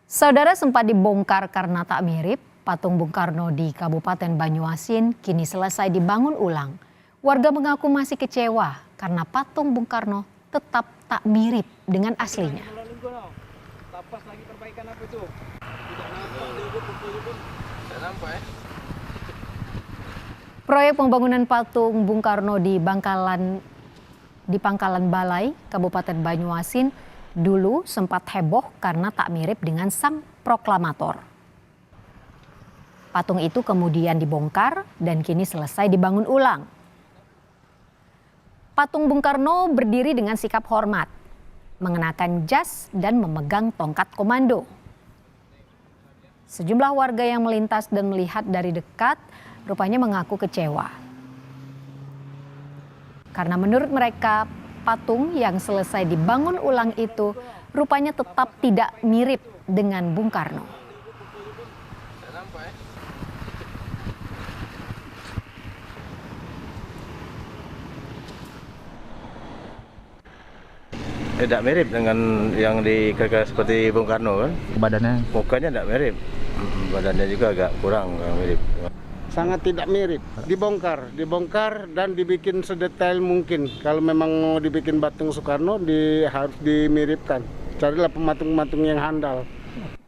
Saudara, sempat dibongkar karena tak mirip, patung Bung Karno di Kabupaten Banyuasin kini selesai dibangun ulang. Warga mengaku masih kecewa karena patung Bung Karno tetap tak mirip dengan aslinya. Proyek pembangunan patung Bung Karno di Pangkalan Balai, Kabupaten Banyuasin dulu sempat heboh karena tak mirip dengan sang proklamator. Patung itu kemudian dibongkar dan kini selesai dibangun ulang. Patung Bung Karno berdiri dengan sikap hormat, mengenakan jas dan memegang tongkat komando. Sejumlah warga yang melintas dan melihat dari dekat rupanya mengaku kecewa. Karena menurut mereka, patung yang selesai dibangun ulang itu rupanya tetap tidak mirip dengan Bung Karno. Tidak mirip dengan yang seperti Bung Karno kan? Badannya? Mukanya tidak mirip, badannya juga agak kurang mirip. Sangat tidak mirip, dibongkar dan dibikin sedetail mungkin. Kalau memang mau dibikin patung Soekarno harus dimiripkan. Carilah pematung-pematung yang handal.